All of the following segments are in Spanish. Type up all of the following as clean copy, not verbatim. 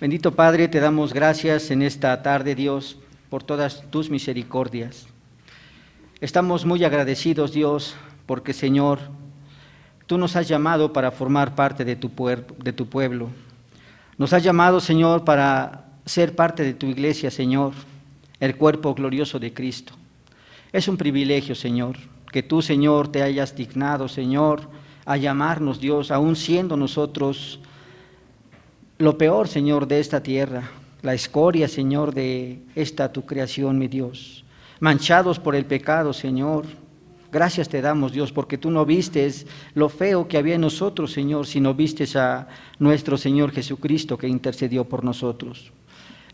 Bendito Padre, te damos gracias en esta tarde, Dios, por todas tus misericordias. Estamos muy agradecidos, Dios, porque, Señor, tú nos has llamado para formar parte de tu pueblo. Nos has llamado, Señor, para ser parte de tu iglesia, Señor, el cuerpo glorioso de Cristo. Es un privilegio, Señor, que tú, Señor, te hayas dignado, Señor, a llamarnos, Dios, aún siendo nosotros lo peor, Señor, de esta tierra, la escoria, Señor, de esta tu creación, mi Dios, manchados por el pecado, Señor. Gracias te damos, Dios, porque tú no vistes lo feo que había en nosotros, Señor, sino vistes a nuestro Señor Jesucristo que intercedió por nosotros.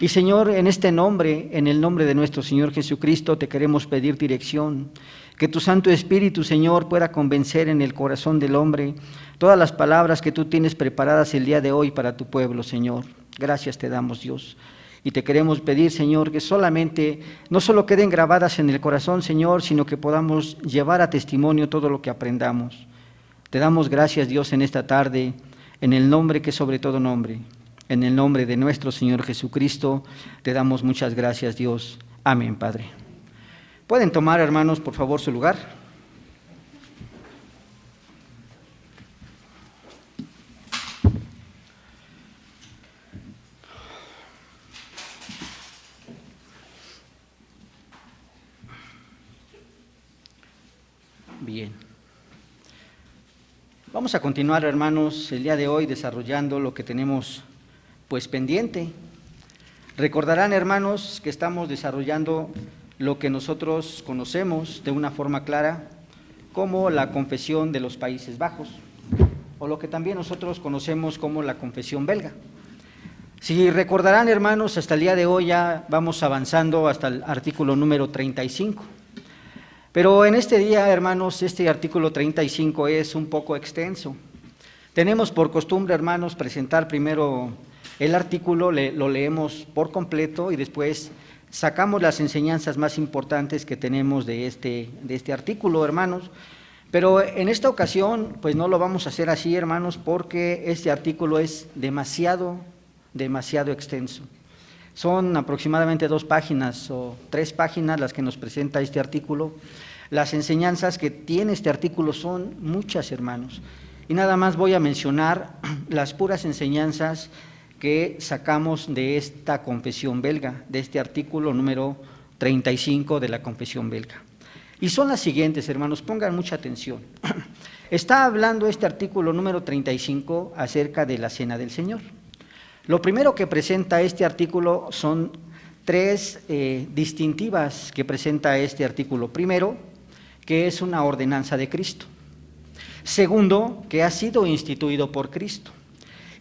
Y, Señor, en este nombre, en el nombre de nuestro Señor Jesucristo, te queremos pedir dirección, que tu Santo Espíritu, Señor, pueda convencer en el corazón del hombre todas las palabras que tú tienes preparadas el día de hoy para tu pueblo, Señor. Gracias te damos, Dios. Y te queremos pedir, Señor, que no solo queden grabadas en el corazón, Señor, sino que podamos llevar a testimonio todo lo que aprendamos. Te damos gracias, Dios, en esta tarde, en el nombre que sobre todo nombre. En el nombre de nuestro Señor Jesucristo, te damos muchas gracias, Dios. Amén, Padre. ¿Pueden tomar, hermanos, por favor, su lugar? Bien. Vamos a continuar, hermanos, el día de hoy desarrollando lo que tenemos pendiente. Recordarán, hermanos, que estamos desarrollando lo que nosotros conocemos de una forma clara como la Confesión de los Países Bajos, o lo que también nosotros conocemos como la Confesión belga. Si recordarán, hermanos, hasta el día de hoy ya vamos avanzando hasta el artículo número 35. Pero en este día, hermanos, este artículo 35 es un poco extenso. Tenemos por costumbre, hermanos, presentar primero el artículo, lo leemos por completo y después sacamos las enseñanzas más importantes que tenemos de este artículo, hermanos. Pero en esta ocasión, pues no lo vamos a hacer así, hermanos, porque este artículo es demasiado extenso. Son aproximadamente 2 páginas o 3 páginas las que nos presenta este artículo. Las enseñanzas que tiene este artículo son muchas, hermanos. Y nada más voy a mencionar las puras enseñanzas que sacamos de esta confesión belga, de este artículo número 35 de la confesión belga. Y son las siguientes, hermanos, pongan mucha atención. Está hablando este artículo número 35 acerca de la Cena del Señor. Lo primero que presenta este artículo son 3 distintivas que presenta este artículo. Primero, que es una ordenanza de Cristo. Segundo, que ha sido instituido por Cristo.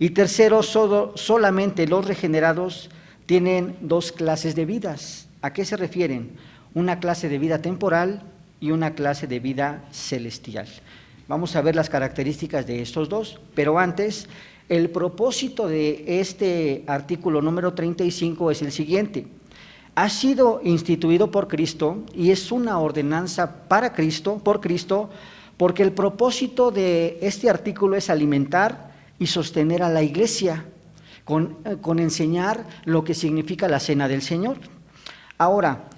Y tercero, solamente los regenerados tienen 2 clases de vidas. ¿A qué se refieren? Una clase de vida temporal y una clase de vida celestial. Vamos a ver las características de estos 2, pero antes, el propósito de este artículo número 35 es el siguiente. Ha sido instituido por Cristo y es una ordenanza para Cristo, por Cristo, porque el propósito de este artículo es alimentar y sostener a la iglesia con enseñar lo que significa la Cena del Señor. Ahora,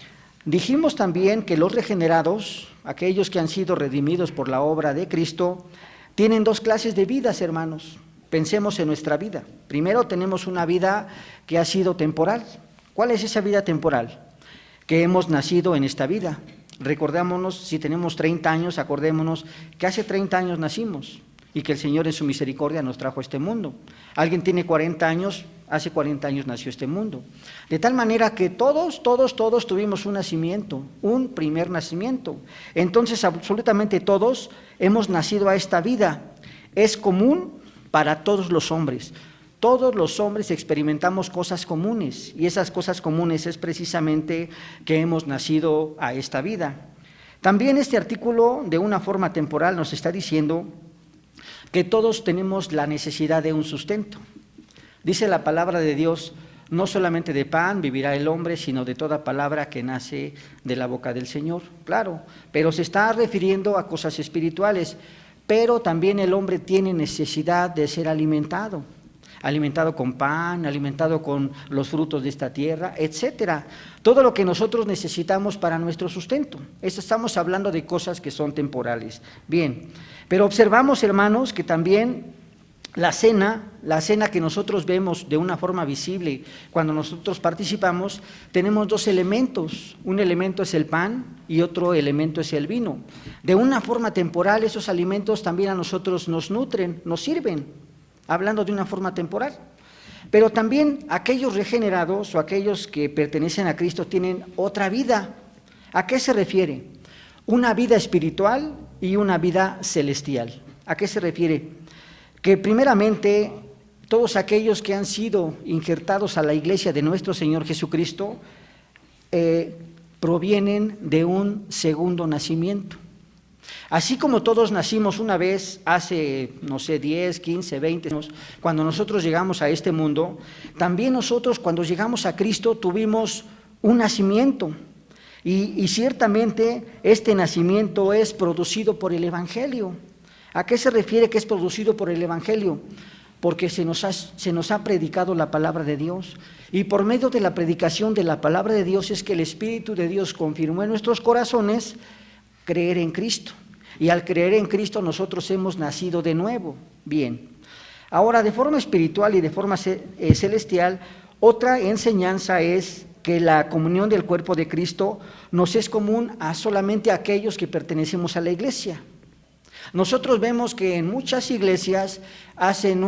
dijimos también que los regenerados, aquellos que han sido redimidos por la obra de Cristo, tienen 2 clases de vidas, hermanos. Pensemos en nuestra vida. Primero tenemos una vida que ha sido temporal. ¿Cuál es esa vida temporal? Que hemos nacido en esta vida. Recordémonos, si tenemos 30 años, acordémonos que hace 30 años nacimos y que el Señor en su misericordia nos trajo a este mundo. Alguien tiene 40 años, hace 40 años nació este mundo. De tal manera que todos tuvimos un nacimiento, un primer nacimiento. Entonces, absolutamente todos hemos nacido a esta vida. Es común para todos los hombres. Todos los hombres experimentamos cosas comunes y esas cosas comunes es precisamente que hemos nacido a esta vida. También este artículo de una forma temporal nos está diciendo que todos tenemos la necesidad de un sustento. Dice la palabra de Dios, no solamente de pan vivirá el hombre, sino de toda palabra que nace de la boca del Señor. Claro, pero se está refiriendo a cosas espirituales, pero también el hombre tiene necesidad de ser alimentado. alimentado con pan, alimentado con los frutos de esta tierra, etcétera. Todo lo que nosotros necesitamos para nuestro sustento. Estamos hablando de cosas que son temporales. Bien, pero observamos, hermanos, que también la cena que nosotros vemos de una forma visible cuando nosotros participamos, tenemos dos elementos. Un elemento es el pan y otro elemento es el vino. De una forma temporal, esos alimentos también a nosotros nos nutren, nos sirven, hablando de una forma temporal. Pero también aquellos regenerados o aquellos que pertenecen a Cristo tienen otra vida. ¿A qué se refiere? Una vida espiritual y una vida celestial. ¿A qué se refiere? Que primeramente todos aquellos que han sido injertados a la iglesia de nuestro Señor Jesucristo provienen de un segundo nacimiento. Así como todos nacimos una vez hace, 10, 15, 20 años, cuando nosotros llegamos a este mundo, también nosotros cuando llegamos a Cristo tuvimos un nacimiento. Y ciertamente este nacimiento es producido por el Evangelio. ¿A qué se refiere que es producido por el Evangelio? Porque se nos ha predicado la palabra de Dios, y por medio de la predicación de la palabra de Dios es que el Espíritu de Dios confirmó en nuestros corazones creer en Cristo, y al creer en Cristo nosotros hemos nacido de nuevo. Bien, ahora de forma espiritual y de forma celestial, otra enseñanza es que la comunión del cuerpo de Cristo nos es común a solamente aquellos que pertenecemos a la iglesia. Nosotros vemos que en muchas iglesias hacen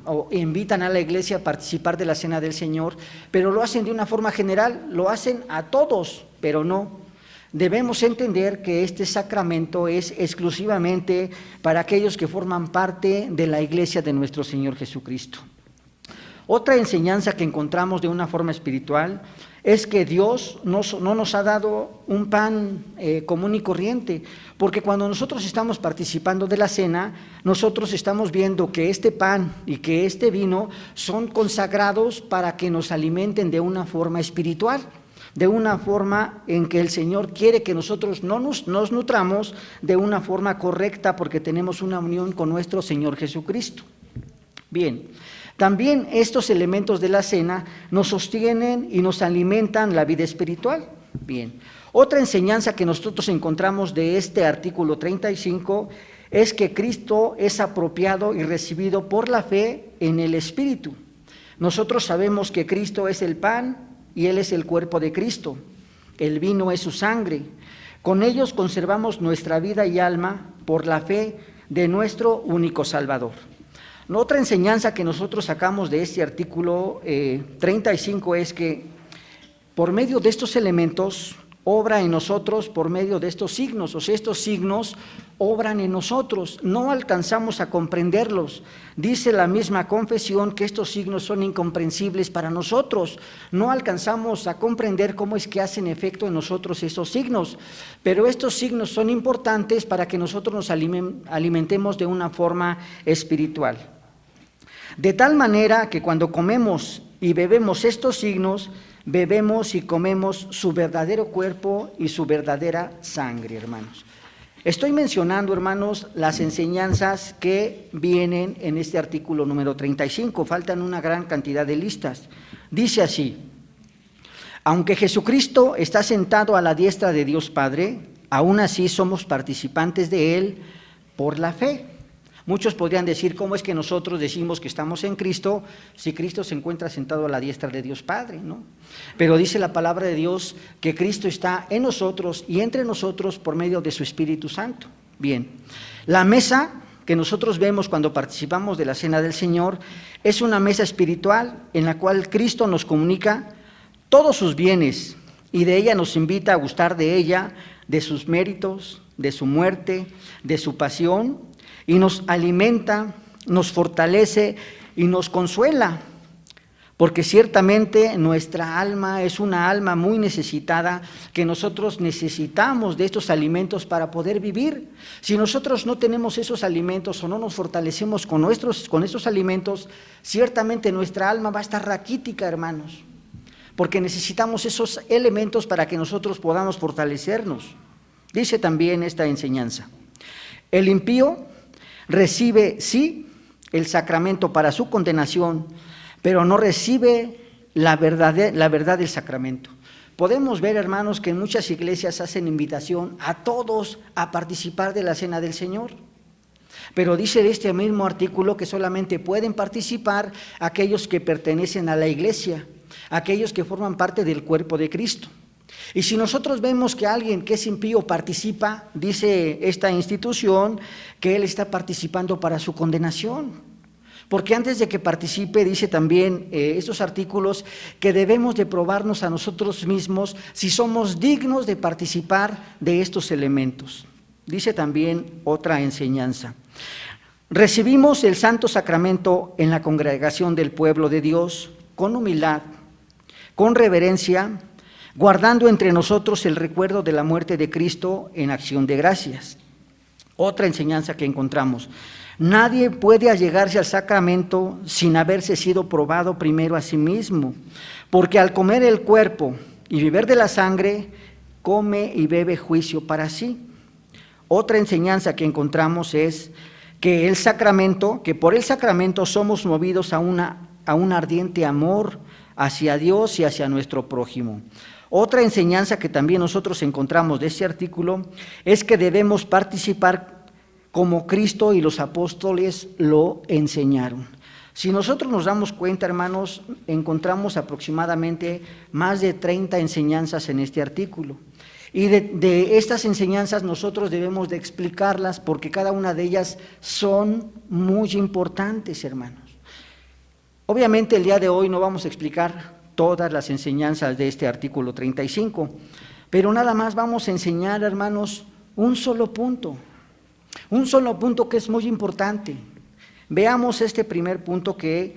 o invitan a la iglesia a participar de la cena del Señor, pero lo hacen de una forma general, lo hacen a todos, pero no. Debemos entender que este sacramento es exclusivamente para aquellos que forman parte de la iglesia de nuestro Señor Jesucristo. Otra enseñanza que encontramos de una forma espiritual es que Dios no nos ha dado un pan común y corriente, porque cuando nosotros estamos participando de la cena, nosotros estamos viendo que este pan y que este vino son consagrados para que nos alimenten de una forma espiritual, de una forma en que el Señor quiere que nosotros nos nutramos de una forma correcta, porque tenemos una unión con nuestro Señor Jesucristo. Bien, también estos elementos de la cena nos sostienen y nos alimentan la vida espiritual. Bien, otra enseñanza que nosotros encontramos de este artículo 35 es que Cristo es apropiado y recibido por la fe en el Espíritu. Nosotros sabemos que Cristo es el pan y Él es el cuerpo de Cristo. El vino es su sangre. Con ellos conservamos nuestra vida y alma por la fe de nuestro único Salvador. Otra enseñanza que nosotros sacamos de este artículo 35 es que por medio de estos elementos obra en nosotros por medio de estos signos, o sea, estos signos obran en nosotros, no alcanzamos a comprenderlos. Dice la misma confesión que estos signos son incomprensibles para nosotros, no alcanzamos a comprender cómo es que hacen efecto en nosotros esos signos, pero estos signos son importantes para que nosotros nos alimentemos de una forma espiritual. De tal manera que cuando comemos y bebemos estos signos, bebemos y comemos su verdadero cuerpo y su verdadera sangre, hermanos. Estoy mencionando, hermanos, las enseñanzas que vienen en este artículo número 35, faltan una gran cantidad de listas. Dice así: aunque Jesucristo está sentado a la diestra de Dios Padre, aún así somos participantes de Él por la fe. Muchos podrían decir, ¿cómo es que nosotros decimos que estamos en Cristo si Cristo se encuentra sentado a la diestra de Dios Padre, ¿no? Pero dice la palabra de Dios que Cristo está en nosotros y entre nosotros por medio de su Espíritu Santo. Bien, la mesa que nosotros vemos cuando participamos de la Cena del Señor es una mesa espiritual en la cual Cristo nos comunica todos sus bienes y de ella nos invita a gustar de ella, de sus méritos, de su muerte, de su pasión, y nos alimenta, nos fortalece y nos consuela, porque ciertamente nuestra alma es una alma muy necesitada, que nosotros necesitamos de estos alimentos para poder vivir. Si nosotros no tenemos esos alimentos o no nos fortalecemos con estos alimentos, ciertamente nuestra alma va a estar raquítica, hermanos, porque necesitamos esos elementos para que nosotros podamos fortalecernos. Dice también esta enseñanza: el impío recibe sí el sacramento para su condenación, pero no recibe la verdad del sacramento. Podemos ver, hermanos, que en muchas iglesias hacen invitación a todos a participar de la Cena del Señor. Pero dice de este mismo artículo que solamente pueden participar aquellos que pertenecen a la iglesia, aquellos que forman parte del cuerpo de Cristo. Y si nosotros vemos que alguien que es impío participa, dice esta institución que él está participando para su condenación. Porque antes de que participe, dice también estos artículos, que debemos de probarnos a nosotros mismos si somos dignos de participar de estos elementos. Dice también otra enseñanza. Recibimos el Santo Sacramento en la congregación del pueblo de Dios con humildad, con reverencia, guardando entre nosotros el recuerdo de la muerte de Cristo en acción de gracias. Otra enseñanza que encontramos. Nadie puede allegarse al sacramento sin haberse sido probado primero a sí mismo, porque al comer el cuerpo y beber de la sangre, come y bebe juicio para sí. Otra enseñanza que encontramos es que por el sacramento somos movidos a un ardiente amor hacia Dios y hacia nuestro prójimo. Otra enseñanza que también nosotros encontramos de este artículo es que debemos participar como Cristo y los apóstoles lo enseñaron. Si nosotros nos damos cuenta, hermanos, encontramos aproximadamente más de 30 enseñanzas en este artículo. Y de estas enseñanzas nosotros debemos de explicarlas porque cada una de ellas son muy importantes, hermanos. Obviamente el día de hoy no vamos a explicar todas las enseñanzas de este artículo 35, pero nada más vamos a enseñar, hermanos, un solo punto que es muy importante. Veamos este primer punto que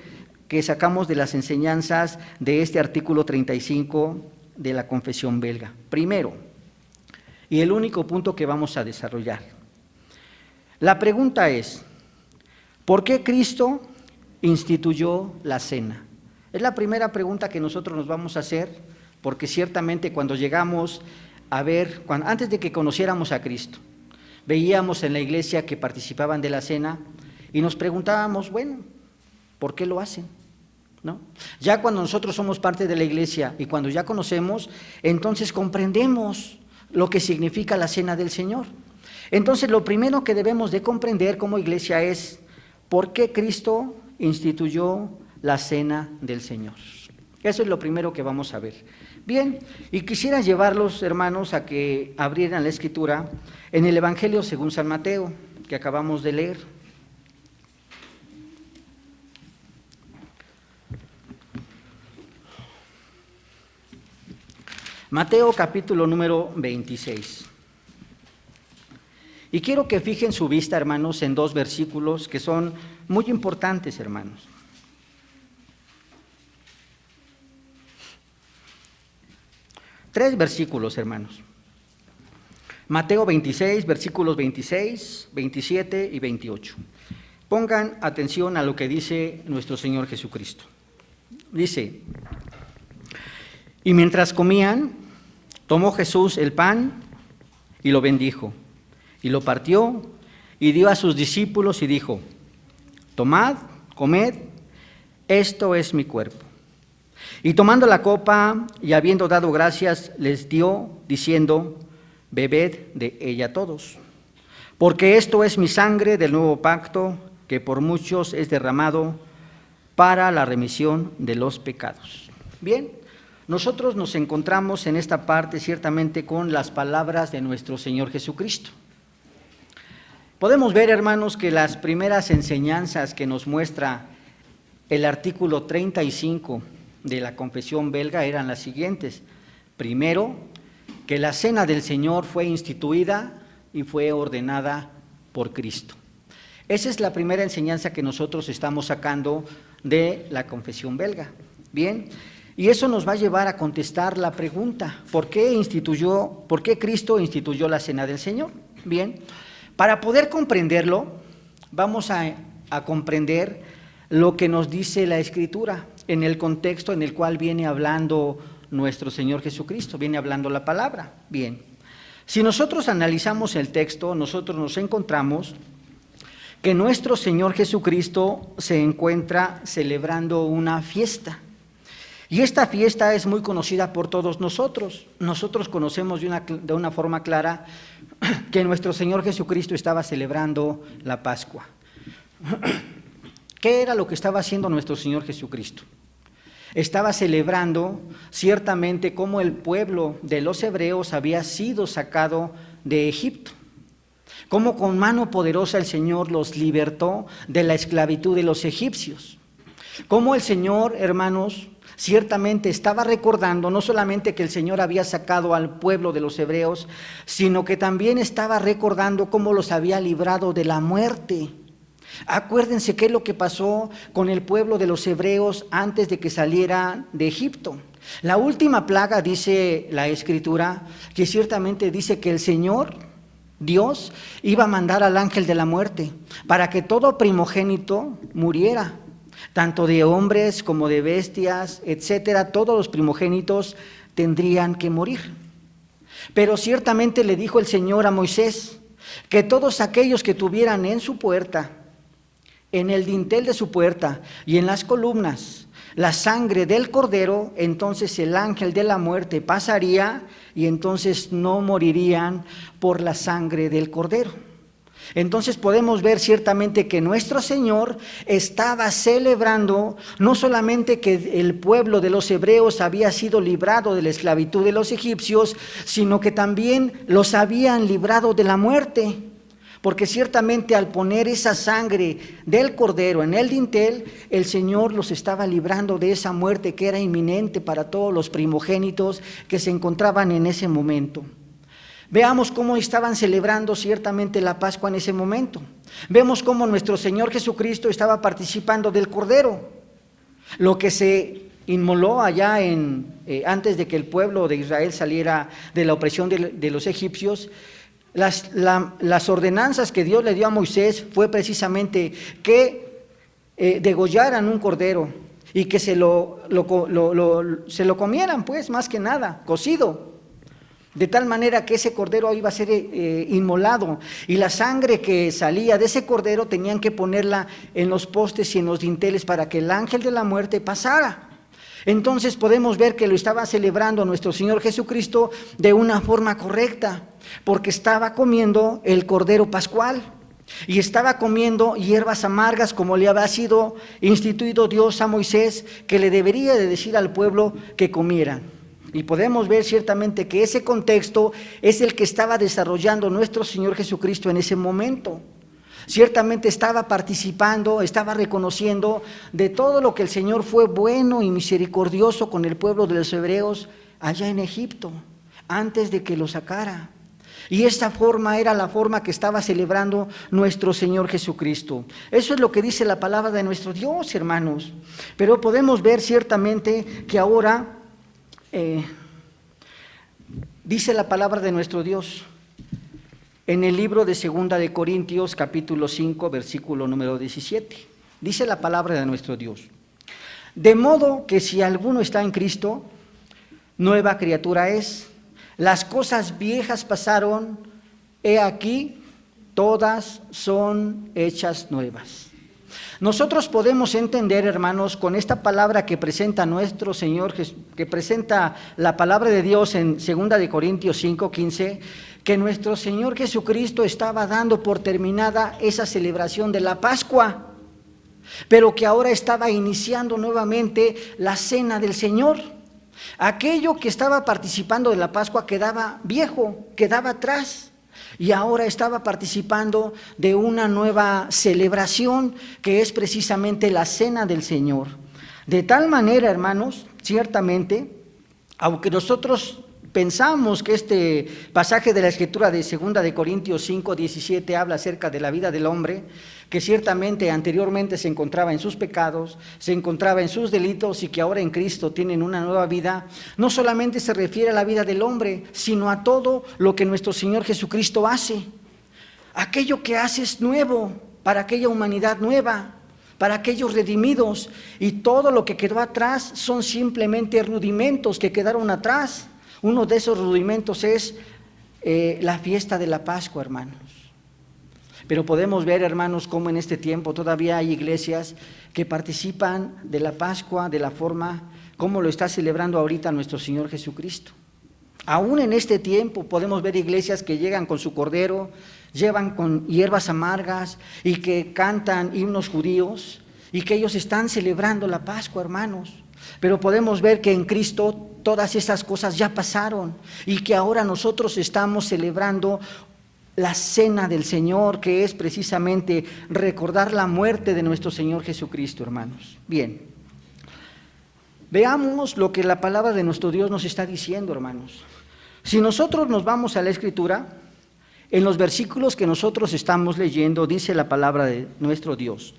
sacamos de las enseñanzas de este artículo 35 de la Confesión Belga. Primero, y el único punto que vamos a desarrollar. La pregunta es, ¿por qué Cristo instituyó la cena? Es la primera pregunta que nosotros nos vamos a hacer, porque ciertamente cuando llegamos a ver, antes de que conociéramos a Cristo, veíamos en la iglesia que participaban de la cena y nos preguntábamos, bueno, ¿por qué lo hacen? ¿No? Ya cuando nosotros somos parte de la iglesia y cuando ya conocemos, entonces comprendemos lo que significa la cena del Señor. Entonces lo primero que debemos de comprender como iglesia es ¿por qué Cristo instituyó la cena del Señor? Eso es lo primero que vamos a ver. Bien, y quisiera llevarlos, hermanos, a que abrieran la Escritura en el Evangelio según San Mateo, que acabamos de leer. Mateo capítulo número 26. Y quiero que fijen su vista, hermanos, en dos versículos que son muy importantes, hermanos. Tres versículos, hermanos. Mateo 26, versículos 26, 27 y 28. Pongan atención a lo que dice nuestro Señor Jesucristo. Dice, y mientras comían, tomó Jesús el pan y lo bendijo, y lo partió y dio a sus discípulos y dijo, tomad, comed, esto es mi cuerpo. Y tomando la copa y habiendo dado gracias, les dio, diciendo, bebed de ella todos, porque esto es mi sangre del nuevo pacto, que por muchos es derramado para la remisión de los pecados. Bien, nosotros nos encontramos en esta parte ciertamente con las palabras de nuestro Señor Jesucristo. Podemos ver, hermanos, que las primeras enseñanzas que nos muestra el artículo 35 de la Confesión Belga eran las siguientes. Primero, que la cena del Señor fue instituida y fue ordenada por Cristo. Esa es la primera enseñanza que nosotros estamos sacando de la Confesión Belga. Bien, y eso nos va a llevar a contestar la pregunta, ¿por qué Cristo instituyó la cena del Señor? Bien, para poder comprenderlo, vamos a comprender lo que nos dice la Escritura en el contexto en el cual viene hablando nuestro Señor Jesucristo, viene hablando la palabra. Bien, si nosotros analizamos el texto, nosotros nos encontramos que nuestro Señor Jesucristo se encuentra celebrando una fiesta. Y esta fiesta es muy conocida por todos nosotros. Nosotros conocemos de una forma clara que nuestro Señor Jesucristo estaba celebrando la Pascua. ¿Qué era lo que estaba haciendo nuestro Señor Jesucristo? Estaba celebrando ciertamente cómo el pueblo de los hebreos había sido sacado de Egipto, cómo con mano poderosa el Señor los libertó de la esclavitud de los egipcios, cómo el Señor, hermanos, ciertamente estaba recordando no solamente que el Señor había sacado al pueblo de los hebreos, sino que también estaba recordando cómo los había librado de la muerte. Acuérdense qué es lo que pasó con el pueblo de los hebreos antes de que saliera de Egipto. La última plaga, dice la Escritura, que ciertamente dice que el Señor, Dios, iba a mandar al ángel de la muerte para que todo primogénito muriera, tanto de hombres como de bestias, etcétera. Todos los primogénitos tendrían que morir. Pero ciertamente le dijo el Señor a Moisés que todos aquellos que tuvieran en su puerta, en el dintel de su puerta y en las columnas, la sangre del cordero, entonces el ángel de la muerte pasaría y entonces no morirían por la sangre del cordero. Entonces podemos ver ciertamente que nuestro Señor estaba celebrando no solamente que el pueblo de los hebreos había sido librado de la esclavitud de los egipcios, sino que también los habían librado de la muerte. Porque ciertamente al poner esa sangre del cordero en el dintel, el Señor los estaba librando de esa muerte que era inminente para todos los primogénitos que se encontraban en ese momento. Veamos cómo estaban celebrando ciertamente la Pascua en ese momento. Vemos cómo nuestro Señor Jesucristo estaba participando del Cordero, lo que se inmoló allá antes de que el pueblo de Israel saliera de la opresión de los egipcios. Las ordenanzas que Dios le dio a Moisés fue precisamente que degollaran un cordero y que se lo comieran, pues, más que nada, cocido. De tal manera que ese cordero iba a ser inmolado y la sangre que salía de ese cordero tenían que ponerla en los postes y en los dinteles para que el ángel de la muerte pasara. Entonces podemos ver que lo estaba celebrando nuestro Señor Jesucristo de una forma correcta, porque estaba comiendo el cordero pascual y estaba comiendo hierbas amargas como le había sido instituido Dios a Moisés, que le debería de decir al pueblo que comieran. Y podemos ver ciertamente que ese contexto es el que estaba desarrollando nuestro Señor Jesucristo en ese momento. Ciertamente estaba participando, estaba reconociendo de todo lo que el Señor fue bueno y misericordioso con el pueblo de los hebreos allá en Egipto, antes de que lo sacara. Y esta forma era la forma que estaba celebrando nuestro Señor Jesucristo. Eso es lo que dice la palabra de nuestro Dios, hermanos. Pero podemos ver ciertamente que ahora dice la palabra de nuestro Dios en el libro de 2 de Corintios capítulo 5 versículo número 17. Dice la palabra de nuestro Dios: de modo que si alguno está en Cristo, nueva criatura es. Las cosas viejas pasaron, he aquí, todas son hechas nuevas. Nosotros podemos entender, hermanos, con esta palabra que presenta nuestro Señor, que presenta la palabra de Dios en 2 de Corintios 5:15, que nuestro Señor Jesucristo estaba dando por terminada esa celebración de la Pascua, pero que ahora estaba iniciando nuevamente la cena del Señor. Aquello que estaba participando de la Pascua quedaba viejo, quedaba atrás. Y ahora estaba participando de una nueva celebración que es precisamente la cena del Señor. De tal manera, hermanos, ciertamente, aunque nosotros pensamos que este pasaje de la Escritura de 2 de Corintios 5:17 habla acerca de la vida del hombre, que ciertamente anteriormente se encontraba en sus pecados, se encontraba en sus delitos y que ahora en Cristo tienen una nueva vida, no solamente se refiere a la vida del hombre, sino a todo lo que nuestro Señor Jesucristo hace. Aquello que hace es nuevo para aquella humanidad nueva, para aquellos redimidos, y todo lo que quedó atrás son simplemente rudimentos que quedaron atrás. Uno de esos rudimentos es la fiesta de la Pascua, hermanos. Pero podemos ver, hermanos, cómo en este tiempo todavía hay iglesias que participan de la Pascua de la forma como lo está celebrando ahorita nuestro Señor Jesucristo. Aún en este tiempo podemos ver iglesias que llegan con su cordero, llevan con hierbas amargas y que cantan himnos judíos y que ellos están celebrando la Pascua, hermanos. Pero podemos ver que en Cristo todas esas cosas ya pasaron y que ahora nosotros estamos celebrando la cena del Señor, que es precisamente recordar la muerte de nuestro Señor Jesucristo, hermanos. Bien, veamos lo que la palabra de nuestro Dios nos está diciendo, hermanos. Si nosotros nos vamos a la Escritura, en los versículos que nosotros estamos leyendo, dice la palabra de nuestro Dios.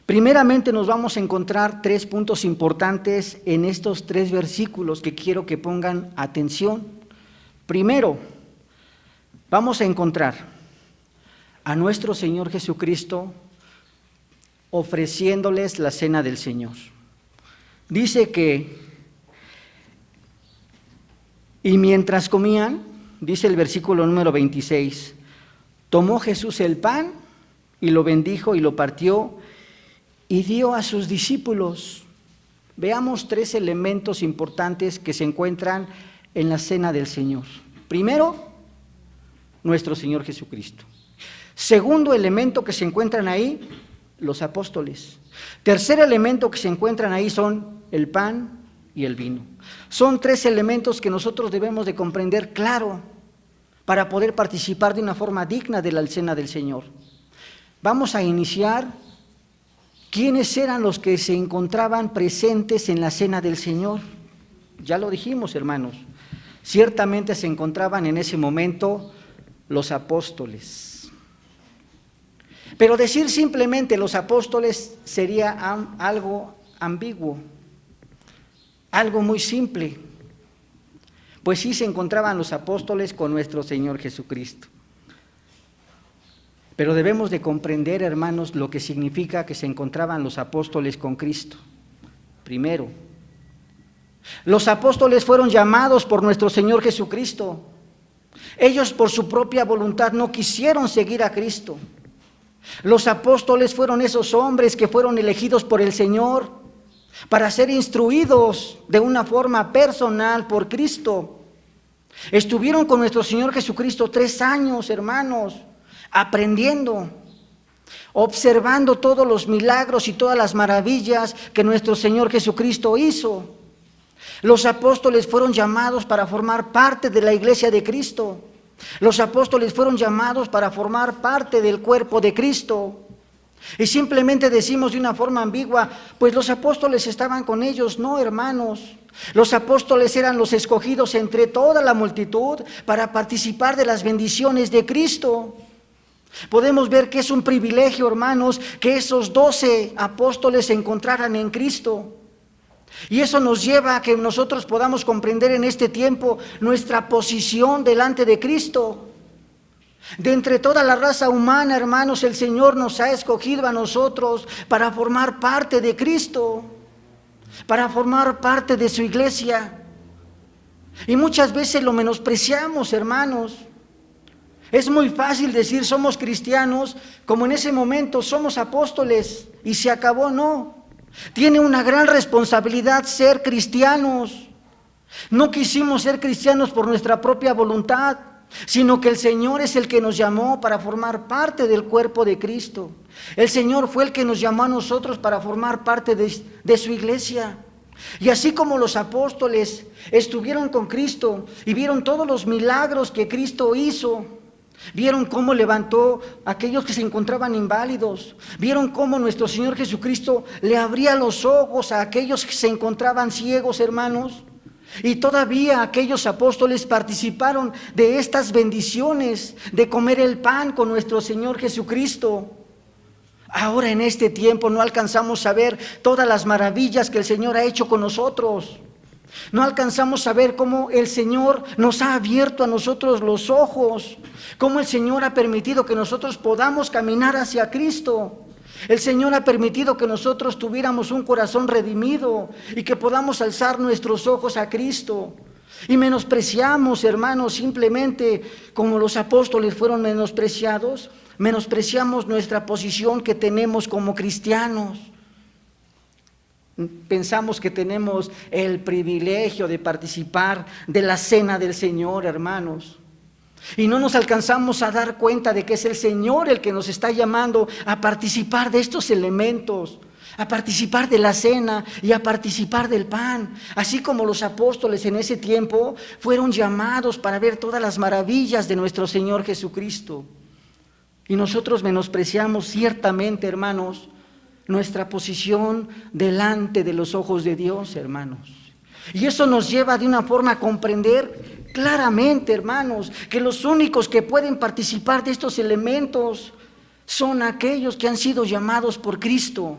Primeramente nos vamos a encontrar 3 puntos importantes en estos 3 versículos que quiero que pongan atención. Primero, vamos a encontrar a nuestro Señor Jesucristo ofreciéndoles la cena del Señor. Dice que, y mientras comían, dice el versículo número 26, tomó Jesús el pan y lo bendijo y lo partió y dio a sus discípulos. Veamos 3 elementos importantes que se encuentran en la cena del Señor. Primero, nuestro Señor Jesucristo. Segundo elemento que se encuentran ahí, los apóstoles. Tercer elemento que se encuentran ahí son el pan y el vino. Son 3 elementos que nosotros debemos de comprender claro para poder participar de una forma digna de la cena del Señor. Vamos a iniciar. ¿Quiénes eran los que se encontraban presentes en la cena del Señor? Ya lo dijimos, hermanos. Ciertamente se encontraban en ese momento los apóstoles. Pero decir simplemente los apóstoles sería algo ambiguo, algo muy simple. Pues sí se encontraban los apóstoles con nuestro Señor Jesucristo. Pero debemos de comprender, hermanos, lo que significa que se encontraban los apóstoles con Cristo. Primero, los apóstoles fueron llamados por nuestro Señor Jesucristo. Ellos por su propia voluntad no quisieron seguir a Cristo. Los apóstoles fueron esos hombres que fueron elegidos por el Señor para ser instruidos de una forma personal por Cristo. Estuvieron con nuestro Señor Jesucristo 3 años, hermanos, aprendiendo, observando todos los milagros y todas las maravillas que nuestro Señor Jesucristo hizo. Los apóstoles fueron llamados para formar parte de la iglesia de Cristo. Los apóstoles fueron llamados para formar parte del cuerpo de Cristo. Y simplemente decimos de una forma ambigua, pues los apóstoles estaban con ellos. No, hermanos. Los apóstoles eran los escogidos entre toda la multitud para participar de las bendiciones de Cristo. Podemos ver que es un privilegio, hermanos, que esos 12 apóstoles se encontraran en Cristo. Y eso nos lleva a que nosotros podamos comprender en este tiempo nuestra posición delante de Cristo. De entre toda la raza humana, hermanos, el Señor nos ha escogido a nosotros para formar parte de Cristo, para formar parte de su iglesia. Y muchas veces lo menospreciamos, hermanos. Es muy fácil decir somos cristianos, como en ese momento somos apóstoles y se acabó. No, tiene una gran responsabilidad ser cristianos. No quisimos ser cristianos por nuestra propia voluntad, sino que el Señor es el que nos llamó para formar parte del cuerpo de Cristo. El Señor fue el que nos llamó a nosotros para formar parte de su iglesia. Y así como los apóstoles estuvieron con Cristo y vieron todos los milagros que Cristo hizo, vieron cómo levantó a aquellos que se encontraban inválidos, vieron cómo nuestro Señor Jesucristo le abría los ojos a aquellos que se encontraban ciegos, hermanos. Y todavía aquellos apóstoles participaron de estas bendiciones, de comer el pan con nuestro Señor Jesucristo. Ahora en este tiempo no alcanzamos a ver todas las maravillas que el Señor ha hecho con nosotros. No alcanzamos a ver cómo el Señor nos ha abierto a nosotros los ojos, cómo el Señor ha permitido que nosotros podamos caminar hacia Cristo. El Señor ha permitido que nosotros tuviéramos un corazón redimido y que podamos alzar nuestros ojos a Cristo. Y menospreciamos, hermanos, simplemente como los apóstoles fueron menospreciados, menospreciamos nuestra posición que tenemos como cristianos. Pensamos que tenemos el privilegio de participar de la cena del Señor, hermanos. Y no nos alcanzamos a dar cuenta de que es el Señor el que nos está llamando a participar de estos elementos, a participar de la cena y a participar del pan. Así como los apóstoles en ese tiempo fueron llamados para ver todas las maravillas de nuestro Señor Jesucristo. Y nosotros menospreciamos ciertamente, hermanos, nuestra posición delante de los ojos de Dios, hermanos. Y eso nos lleva de una forma a comprender claramente, hermanos, que los únicos que pueden participar de estos elementos son aquellos que han sido llamados por Cristo,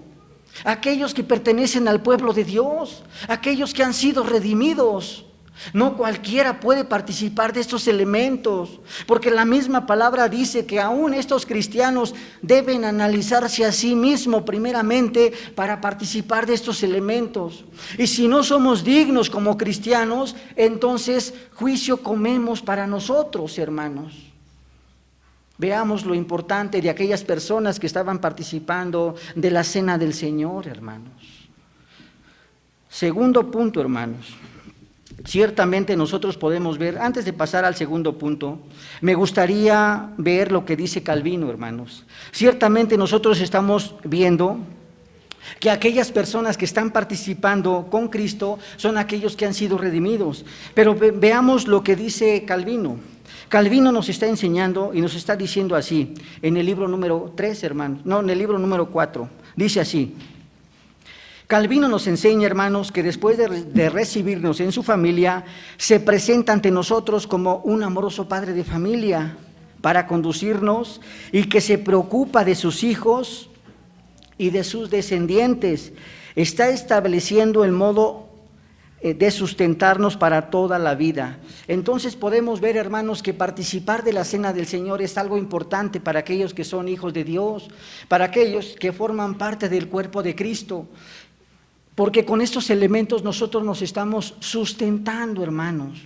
aquellos que pertenecen al pueblo de Dios, aquellos que han sido redimidos. No cualquiera puede participar de estos elementos, porque la misma palabra dice que aún estos cristianos deben analizarse a sí mismos primeramente para participar de estos elementos. Y si no somos dignos como cristianos, entonces juicio comemos para nosotros, hermanos. Veamos lo importante de aquellas personas que estaban participando de la cena del Señor, hermanos. Segundo punto, hermanos. Ciertamente nosotros podemos ver, antes de pasar al segundo punto, me gustaría ver lo que dice Calvino, hermanos. Ciertamente nosotros estamos viendo que aquellas personas que están participando con Cristo son aquellos que han sido redimidos. Pero veamos lo que dice Calvino. Calvino nos está enseñando y nos está diciendo así, en el libro número 3, hermanos, no, en el libro número 4, dice así. Calvino nos enseña, hermanos, que después de recibirnos en su familia, se presenta ante nosotros como un amoroso padre de familia para conducirnos y que se preocupa de sus hijos y de sus descendientes. Está estableciendo el modo de sustentarnos para toda la vida. Entonces podemos ver, hermanos, que participar de la cena del Señor es algo importante para aquellos que son hijos de Dios, para aquellos que forman parte del cuerpo de Cristo. Porque con estos elementos nosotros nos estamos sustentando, hermanos.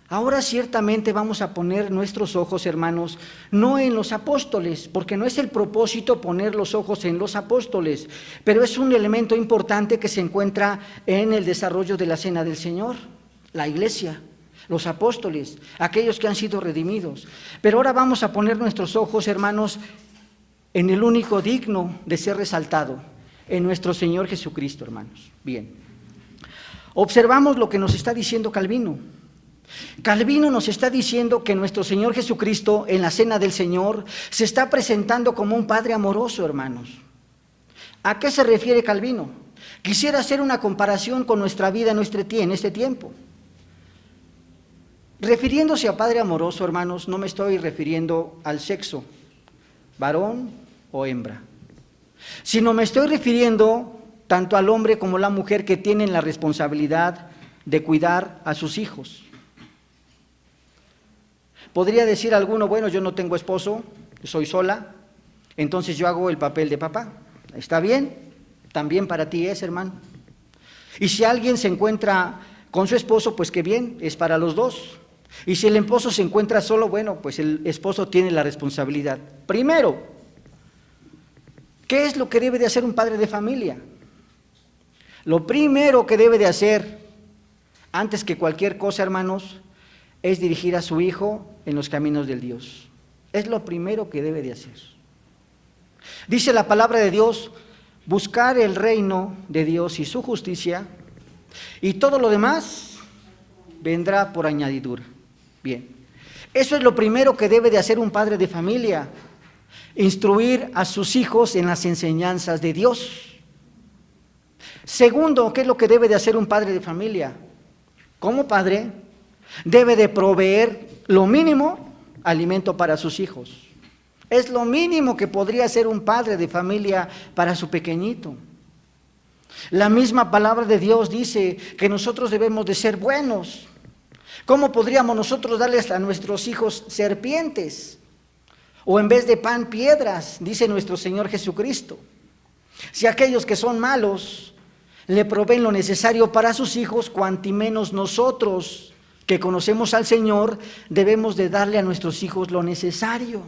Ahora ciertamente vamos a poner nuestros ojos, hermanos, no en los apóstoles, porque no es el propósito poner los ojos en los apóstoles, pero es un elemento importante que se encuentra en el desarrollo de la cena del Señor, la iglesia, los apóstoles, aquellos que han sido redimidos. Pero ahora vamos a poner nuestros ojos, hermanos, en el único digno de ser resaltado, en nuestro Señor Jesucristo, hermanos. Bien, observamos lo que nos está diciendo Calvino. Calvino nos está diciendo que nuestro Señor Jesucristo en la cena del Señor se está presentando como un Padre amoroso, hermanos. ¿A qué se refiere Calvino? Quisiera hacer una comparación con nuestra vida en este tiempo. Refiriéndose a Padre amoroso, hermanos, no me estoy refiriendo al sexo, varón o hembra, sino me estoy refiriendo tanto al hombre como a la mujer que tienen la responsabilidad de cuidar a sus hijos. Podría decir alguno, bueno, yo no tengo esposo, soy sola, entonces yo hago el papel de papá. ¿Está bien? También para ti es, hermano. Y si alguien se encuentra con su esposo, pues qué bien, es para los dos. Y si el esposo se encuentra solo, bueno, pues el esposo tiene la responsabilidad. Primero, ¿qué es lo que debe de hacer un padre de familia? Lo primero que debe de hacer, antes que cualquier cosa, hermanos, es dirigir a su hijo en los caminos del Dios. Es lo primero que debe de hacer. Dice la palabra de Dios, buscar el reino de Dios y su justicia, y todo lo demás vendrá por añadidura. Bien, eso es lo primero que debe de hacer un padre de familia. Instruir a sus hijos en las enseñanzas de Dios. Segundo, ¿qué es lo que debe de hacer un padre de familia? Como padre, debe de proveer lo mínimo alimento para sus hijos. Es lo mínimo que podría hacer un padre de familia para su pequeñito. La misma palabra de Dios dice que nosotros debemos de ser buenos. ¿Cómo podríamos nosotros darles a nuestros hijos serpientes? O en vez de pan, piedras, dice nuestro Señor Jesucristo. Si aquellos que son malos le proveen lo necesario para sus hijos, cuanti menos nosotros, que conocemos al Señor, debemos de darle a nuestros hijos lo necesario.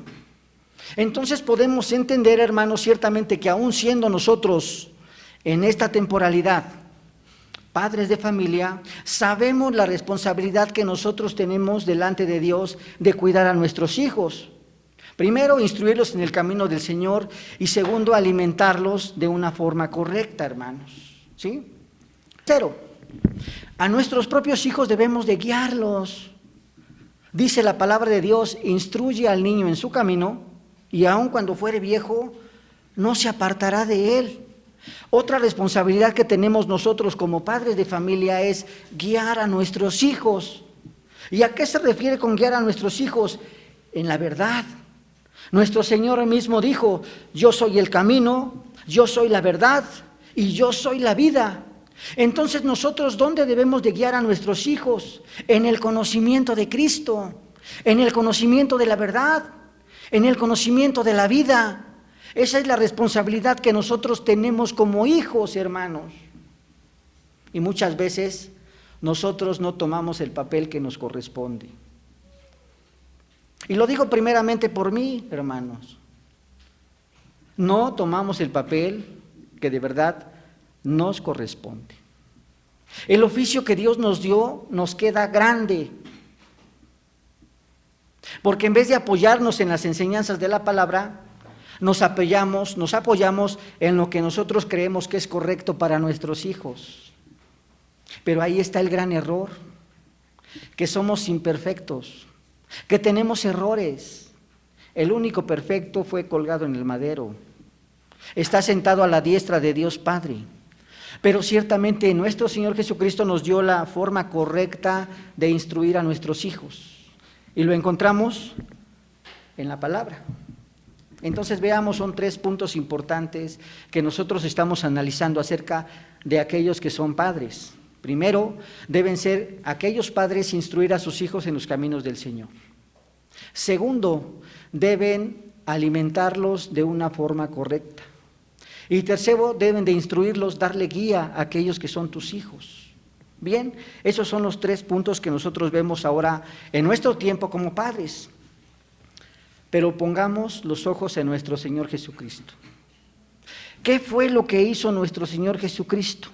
Entonces podemos entender, hermanos, ciertamente que aún siendo nosotros en esta temporalidad padres de familia, sabemos la responsabilidad que nosotros tenemos delante de Dios de cuidar a nuestros hijos. Primero, instruirlos en el camino del Señor, y segundo, alimentarlos de una forma correcta, hermanos. ¿Sí? Tercero, a nuestros propios hijos debemos de guiarlos. Dice la palabra de Dios: instruye al niño en su camino, y aun cuando fuere viejo, no se apartará de él. Otra responsabilidad que tenemos nosotros como padres de familia es guiar a nuestros hijos. ¿Y a qué se refiere con guiar a nuestros hijos? En la verdad. Nuestro Señor mismo dijo: yo soy el camino, yo soy la verdad y yo soy la vida. Entonces nosotros, ¿dónde debemos de guiar a nuestros hijos? En el conocimiento de Cristo, en el conocimiento de la verdad, en el conocimiento de la vida. Esa es la responsabilidad que nosotros tenemos como hijos, hermanos. Y muchas veces nosotros no tomamos el papel que nos corresponde. Y lo digo primeramente por mí, hermanos. No tomamos el papel que de verdad nos corresponde. El oficio que Dios nos dio nos queda grande. Porque en vez de apoyarnos en las enseñanzas de la palabra, nos apoyamos en lo que nosotros creemos que es correcto para nuestros hijos. Pero ahí está el gran error, que somos imperfectos, que tenemos errores. El único perfecto fue colgado en el madero. Está sentado a la diestra de Dios Padre. Pero ciertamente nuestro Señor Jesucristo nos dio la forma correcta de instruir a nuestros hijos. Y lo encontramos en la palabra. Entonces veamos, son 3 puntos importantes que nosotros estamos analizando acerca de aquellos que son padres. Primero, deben ser aquellos padres instruir a sus hijos en los caminos del Señor. Segundo, deben alimentarlos de una forma correcta. Y tercero, deben de instruirlos, darle guía a aquellos que son tus hijos. Bien, esos son los 3 puntos que nosotros vemos ahora en nuestro tiempo como padres. Pero pongamos los ojos en nuestro Señor Jesucristo. ¿Qué fue lo que hizo nuestro Señor Jesucristo?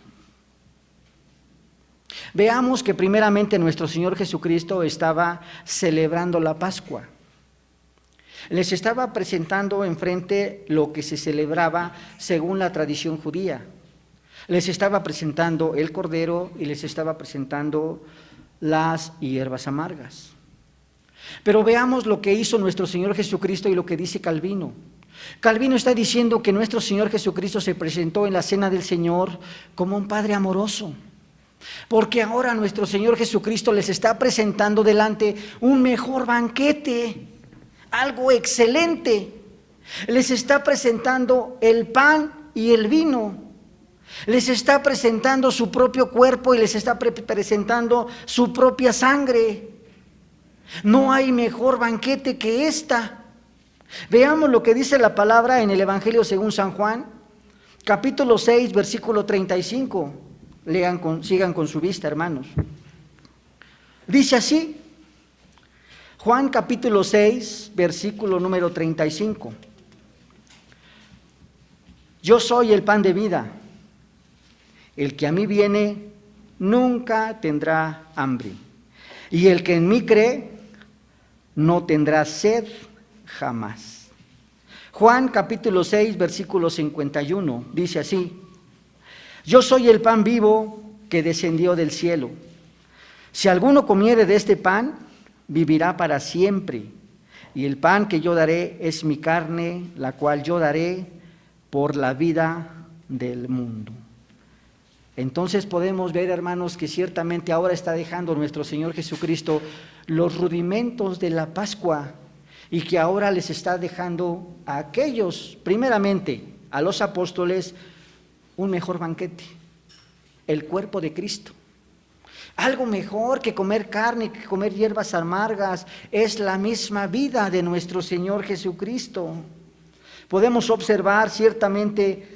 Veamos que primeramente nuestro Señor Jesucristo estaba celebrando la Pascua. Les estaba presentando enfrente lo que se celebraba según la tradición judía. Les estaba presentando el cordero y les estaba presentando las hierbas amargas. Pero veamos lo que hizo nuestro Señor Jesucristo y lo que dice Calvino. Calvino está diciendo que nuestro Señor Jesucristo se presentó en la cena del Señor como un Padre amoroso. Porque ahora nuestro Señor Jesucristo les está presentando delante un mejor banquete, algo excelente. Les está presentando el pan y el vino. Les está presentando su propio cuerpo y les está presentando su propia sangre. No hay mejor banquete que esta. Veamos lo que dice la palabra en el Evangelio según San Juan, capítulo 6, versículo 35. Sigan con su vista, hermanos. Dice así, Juan capítulo 6, versículo número 35. Yo soy el pan de vida. El que a mí viene nunca tendrá hambre. Y el que en mí cree no tendrá sed jamás. Juan capítulo 6, versículo 51, dice así: yo soy el pan vivo que descendió del cielo. Si alguno comiere de este pan, vivirá para siempre. Y el pan que yo daré es mi carne, la cual yo daré por la vida del mundo. Entonces podemos ver, hermanos, que ciertamente ahora está dejando nuestro Señor Jesucristo los rudimentos de la Pascua y que ahora les está dejando a aquellos, primeramente a los apóstoles, un mejor banquete, el cuerpo de Cristo. Algo mejor que comer carne, que comer hierbas amargas, es la misma vida de nuestro Señor Jesucristo. Podemos observar ciertamente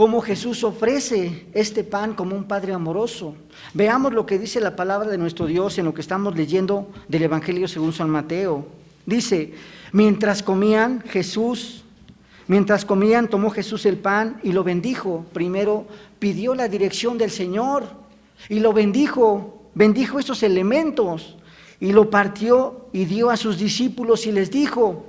cómo Jesús ofrece este pan como un Padre amoroso. Veamos lo que dice la palabra de nuestro Dios en lo que estamos leyendo del Evangelio según San Mateo. Dice, mientras comían, tomó Jesús el pan y lo bendijo. Primero pidió la dirección del Señor y lo bendijo estos elementos y lo partió y dio a sus discípulos y les dijo,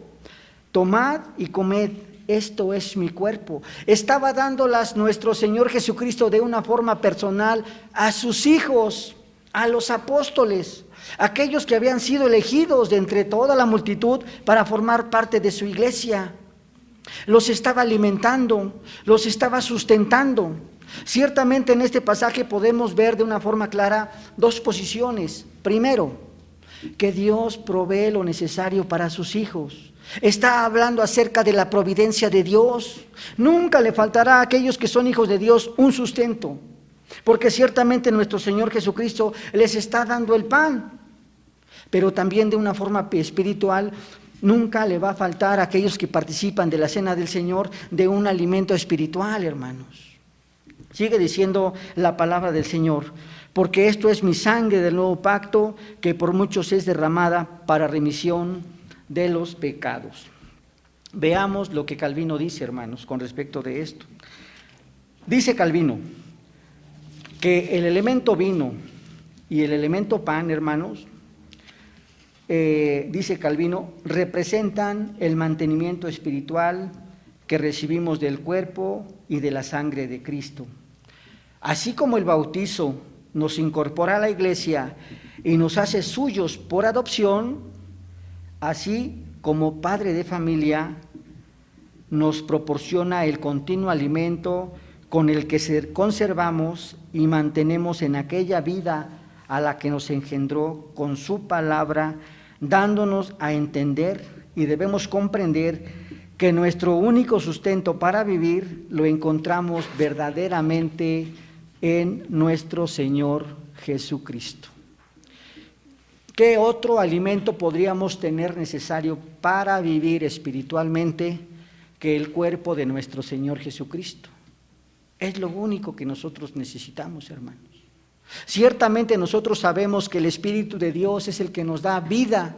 tomad y comed, esto es mi cuerpo. Estaba dándolas nuestro Señor Jesucristo de una forma personal a sus hijos, a los apóstoles, aquellos que habían sido elegidos de entre toda la multitud para formar parte de su iglesia. Los estaba alimentando, los estaba sustentando. Ciertamente en este pasaje podemos ver de una forma clara dos posiciones. Primero, que Dios provee lo necesario para sus hijos. Está hablando acerca de la providencia de Dios. Nunca le faltará a aquellos que son hijos de Dios un sustento, porque ciertamente nuestro Señor Jesucristo les está dando el pan, pero también de una forma espiritual. Nunca le va a faltar a aquellos que participan de la cena del Señor de un alimento espiritual, hermanos. Sigue diciendo la palabra del Señor, porque esto es mi sangre del nuevo pacto, que por muchos es derramada para remisión de los pecados. Veamos lo que Calvino dice, hermanos, con respecto de esto. Dice Calvino que el elemento vino y el elemento pan, hermanos, dice Calvino, representan el mantenimiento espiritual que recibimos del cuerpo y de la sangre de Cristo. Así como el bautizo nos incorpora a la iglesia y nos hace suyos por adopción, así como padre de familia nos proporciona el continuo alimento con el que conservamos y mantenemos en aquella vida a la que nos engendró con su palabra, dándonos a entender y debemos comprender que nuestro único sustento para vivir lo encontramos verdaderamente en nuestro Señor Jesucristo. ¿Qué otro alimento podríamos tener necesario para vivir espiritualmente que el cuerpo de nuestro Señor Jesucristo? Es lo único que nosotros necesitamos, hermanos. Ciertamente nosotros sabemos que el Espíritu de Dios es el que nos da vida,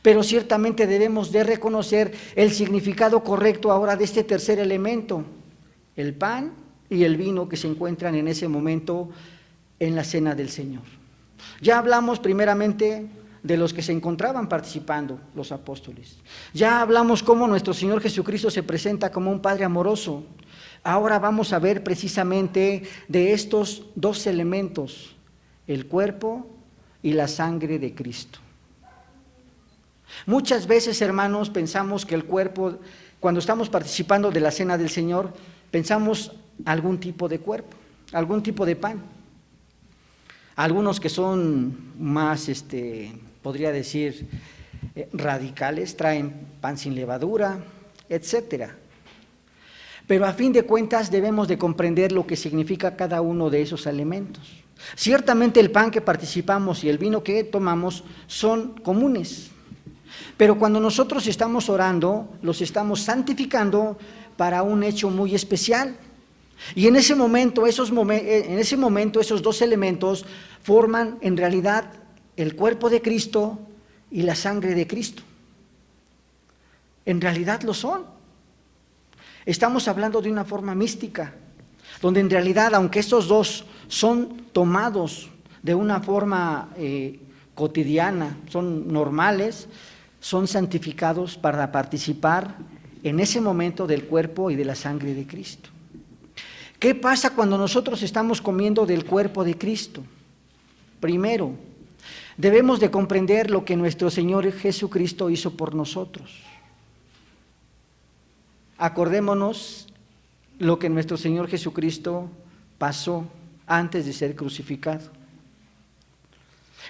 pero ciertamente debemos de reconocer el significado correcto ahora de este tercer elemento, el pan y el vino que se encuentran en ese momento en la cena del Señor. Ya hablamos primeramente de los que se encontraban participando, los apóstoles. Ya hablamos cómo nuestro Señor Jesucristo se presenta como un Padre amoroso. Ahora vamos a ver precisamente de estos dos elementos, el cuerpo y la sangre de Cristo. Muchas veces, hermanos, pensamos que el cuerpo, cuando estamos participando de la cena del Señor, pensamos algún tipo de cuerpo, algún tipo de pan. Algunos que son más, podría decir, radicales, traen pan sin levadura, etcétera. Pero a fin de cuentas debemos de comprender lo que significa cada uno de esos alimentos. Ciertamente el pan que participamos y el vino que tomamos son comunes, pero cuando nosotros estamos orando, los estamos santificando para un hecho muy especial. Y en ese momento esos dos elementos forman en realidad el cuerpo de Cristo y la sangre de Cristo. En realidad lo son. Estamos hablando de una forma mística, donde en realidad, aunque estos dos son tomados de una forma cotidiana, son normales, son santificados para participar en ese momento del cuerpo y de la sangre de Cristo. ¿Qué pasa cuando nosotros estamos comiendo del cuerpo de Cristo? Primero, debemos de comprender lo que nuestro Señor Jesucristo hizo por nosotros. Acordémonos lo que nuestro Señor Jesucristo pasó antes de ser crucificado.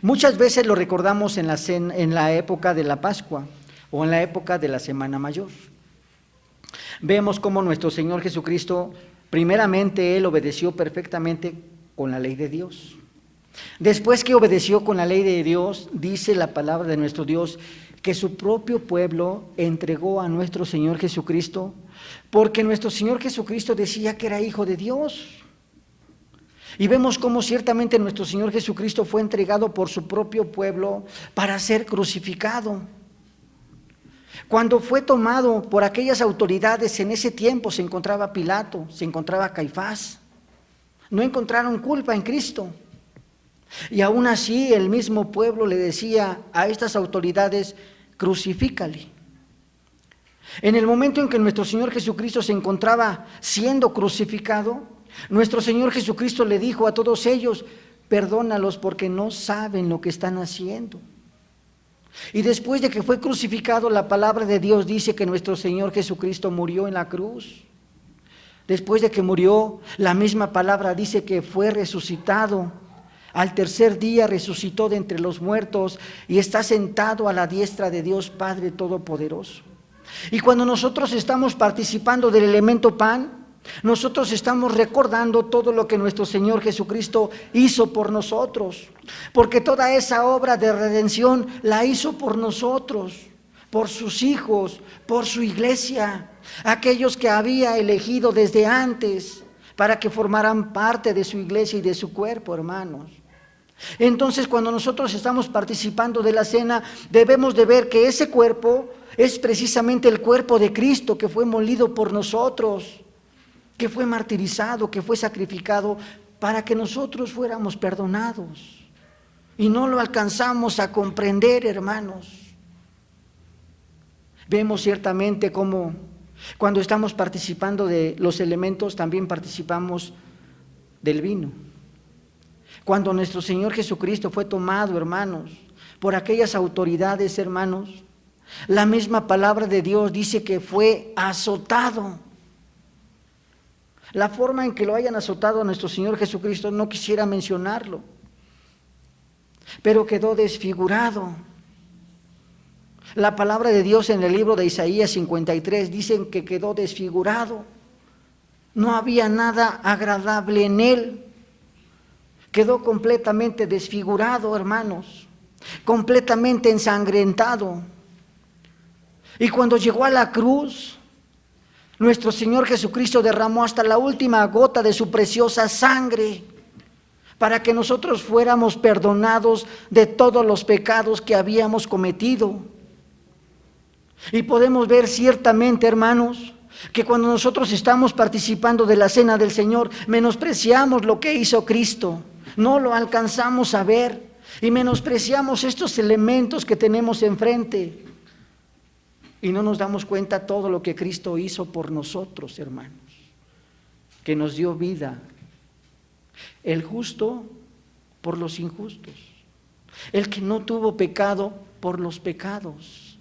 Muchas veces lo recordamos en la época de la Pascua o en la época de la Semana Mayor. Vemos cómo nuestro Señor Jesucristo, primeramente, Él obedeció perfectamente con la ley de Dios. Después que obedeció con la ley de Dios, dice la palabra de nuestro Dios, que su propio pueblo entregó a nuestro Señor Jesucristo, porque nuestro Señor Jesucristo decía que era Hijo de Dios. Y vemos cómo ciertamente nuestro Señor Jesucristo fue entregado por su propio pueblo para ser crucificado. Cuando fue tomado por aquellas autoridades, en ese tiempo se encontraba Pilato, se encontraba Caifás. No encontraron culpa en Cristo. Y aún así el mismo pueblo le decía a estas autoridades: crucifícale. En el momento en que nuestro Señor Jesucristo se encontraba siendo crucificado, nuestro Señor Jesucristo le dijo a todos ellos: perdónalos porque no saben lo que están haciendo. Y después de que fue crucificado, la palabra de Dios dice que nuestro Señor Jesucristo murió en la cruz. Después de que murió, la misma palabra dice que fue resucitado. Al tercer día resucitó de entre los muertos y está sentado a la diestra de Dios Padre Todopoderoso. Y cuando nosotros estamos participando del elemento pan, nosotros estamos recordando todo lo que nuestro Señor Jesucristo hizo por nosotros, porque toda esa obra de redención la hizo por nosotros, por sus hijos, por su iglesia, aquellos que había elegido desde antes para que formaran parte de su iglesia y de su cuerpo, hermanos. Entonces, cuando nosotros estamos participando de la cena, debemos de ver que ese cuerpo es precisamente el cuerpo de Cristo, que fue molido por nosotros, que fue martirizado, que fue sacrificado para que nosotros fuéramos perdonados. Y no lo alcanzamos a comprender, hermanos. Vemos ciertamente cómo cuando estamos participando de los elementos, también participamos del vino. Cuando nuestro Señor Jesucristo fue tomado, hermanos, por aquellas autoridades, hermanos, la misma palabra de Dios dice que fue azotado. La forma en que lo hayan azotado a nuestro Señor Jesucristo no quisiera mencionarlo, pero quedó desfigurado. La palabra de Dios en el libro de Isaías 53 dicen que quedó desfigurado. No había nada agradable en él. Quedó completamente desfigurado, hermanos, completamente ensangrentado. Y cuando llegó a la cruz, nuestro Señor Jesucristo derramó hasta la última gota de su preciosa sangre para que nosotros fuéramos perdonados de todos los pecados que habíamos cometido. Y podemos ver ciertamente, hermanos, que cuando nosotros estamos participando de la cena del Señor, menospreciamos lo que hizo Cristo, no lo alcanzamos a ver y menospreciamos estos elementos que tenemos enfrente. Y no nos damos cuenta todo lo que Cristo hizo por nosotros, hermanos, que nos dio vida, el justo por los injustos, el que no tuvo pecado por los pecados.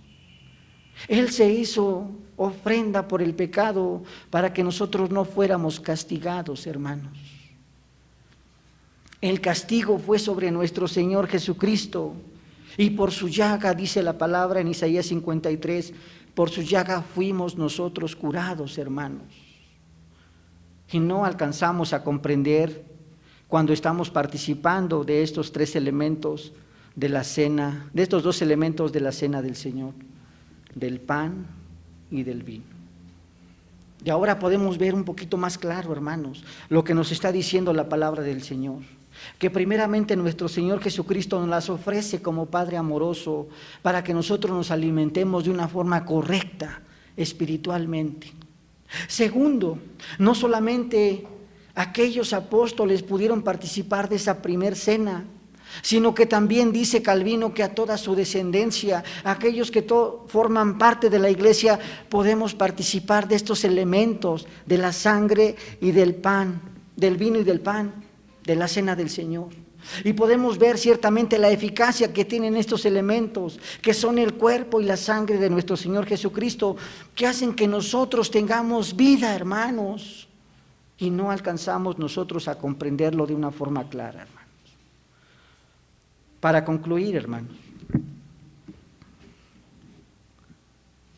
Él se hizo ofrenda por el pecado para que nosotros no fuéramos castigados, hermanos. El castigo fue sobre nuestro Señor Jesucristo. Y por su llaga, dice la palabra en Isaías 53, por su llaga fuimos nosotros curados, hermanos. Y no alcanzamos a comprender cuando estamos participando de estos tres elementos de la cena, de estos dos elementos de la cena del Señor, del pan y del vino. Y ahora podemos ver un poquito más claro, hermanos, lo que nos está diciendo la palabra del Señor. Que primeramente nuestro Señor Jesucristo nos las ofrece como Padre amoroso para que nosotros nos alimentemos de una forma correcta espiritualmente. Segundo, no solamente aquellos apóstoles pudieron participar de esa primer cena, sino que también dice Calvino que a toda su descendencia, aquellos que forman parte de la iglesia, podemos participar de estos elementos, de la sangre y del pan, del vino y del pan, de la cena del Señor. Y podemos ver ciertamente la eficacia que tienen estos elementos, que son el cuerpo y la sangre de nuestro Señor Jesucristo, que hacen que nosotros tengamos vida, hermanos, y no alcanzamos nosotros a comprenderlo de una forma clara, hermanos. Para concluir, hermanos,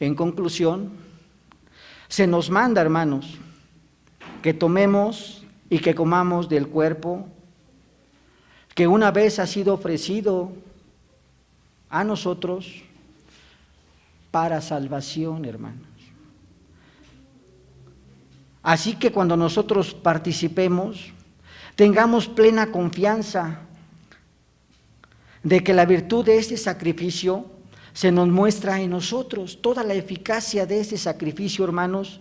en conclusión, se nos manda, hermanos, que tomemos y que comamos del cuerpo que una vez ha sido ofrecido a nosotros para salvación, hermanos. Así que cuando nosotros participemos, tengamos plena confianza de que la virtud de este sacrificio se nos muestra en nosotros. Toda la eficacia de este sacrificio, hermanos,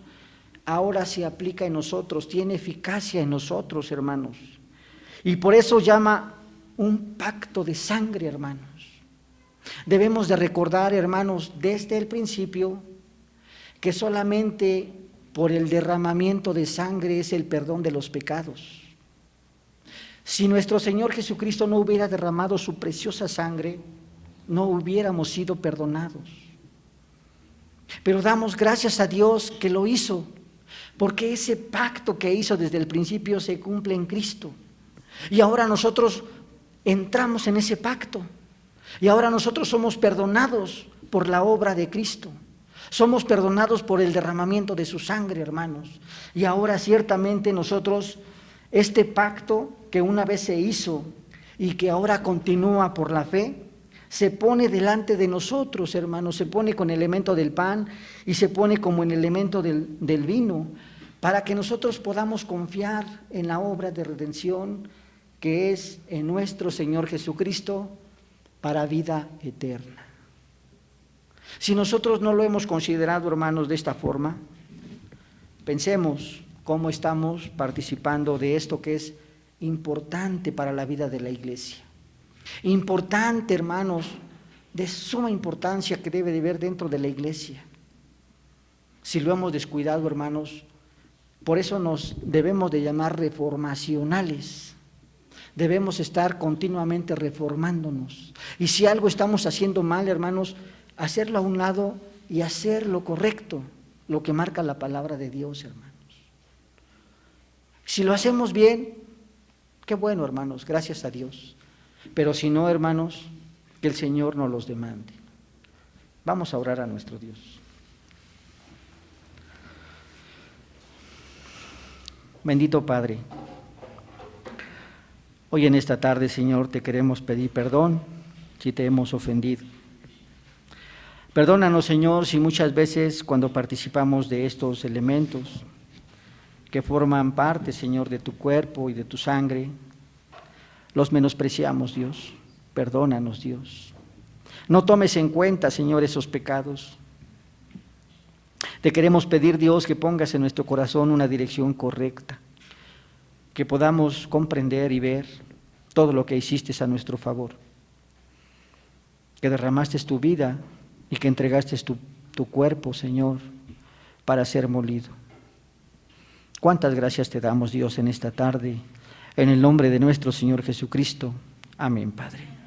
ahora se aplica en nosotros, tiene eficacia en nosotros, hermanos. Y por eso llama un pacto de sangre, hermanos. Debemos de recordar, hermanos, desde el principio, que solamente por el derramamiento de sangre es el perdón de los pecados. Si nuestro Señor Jesucristo no hubiera derramado su preciosa sangre, no hubiéramos sido perdonados. Pero damos gracias a Dios que lo hizo, porque ese pacto que hizo desde el principio se cumple en Cristo. Y ahora nosotros entramos en ese pacto. Y ahora nosotros somos perdonados por la obra de Cristo. Somos perdonados por el derramamiento de su sangre, hermanos. Y ahora ciertamente nosotros, este pacto que una vez se hizo y que ahora continúa por la fe, se pone delante de nosotros, hermanos. Se pone con el elemento del pan y se pone como en el elemento del vino, para que nosotros podamos confiar en la obra de redención que es en nuestro Señor Jesucristo para vida eterna. Si nosotros no lo hemos considerado, hermanos, de esta forma, pensemos cómo estamos participando de esto que es importante para la vida de la iglesia. Importante, hermanos, de suma importancia que debe de haber dentro de la iglesia. Si lo hemos descuidado, hermanos, por eso nos debemos de llamar reformacionales. Debemos estar continuamente reformándonos. Y si algo estamos haciendo mal, hermanos, hacerlo a un lado y hacer lo correcto, lo que marca la palabra de Dios, hermanos. Si lo hacemos bien, qué bueno, hermanos, gracias a Dios. Pero si no, hermanos, que el Señor nos los demande. Vamos a orar a nuestro Dios. Bendito Padre, hoy en esta tarde, Señor, te queremos pedir perdón si te hemos ofendido. Perdónanos, Señor, si muchas veces cuando participamos de estos elementos que forman parte, Señor, de tu cuerpo y de tu sangre, los menospreciamos, Dios. Perdónanos, Dios. No tomes en cuenta, Señor, esos pecados. Te queremos pedir, Dios, que pongas en nuestro corazón una dirección correcta, que podamos comprender y ver todo lo que hiciste a nuestro favor, que derramaste tu vida y que entregaste tu cuerpo, Señor, para ser molido. Cuántas gracias te damos, Dios, en esta tarde, en el nombre de nuestro Señor Jesucristo. Amén, Padre.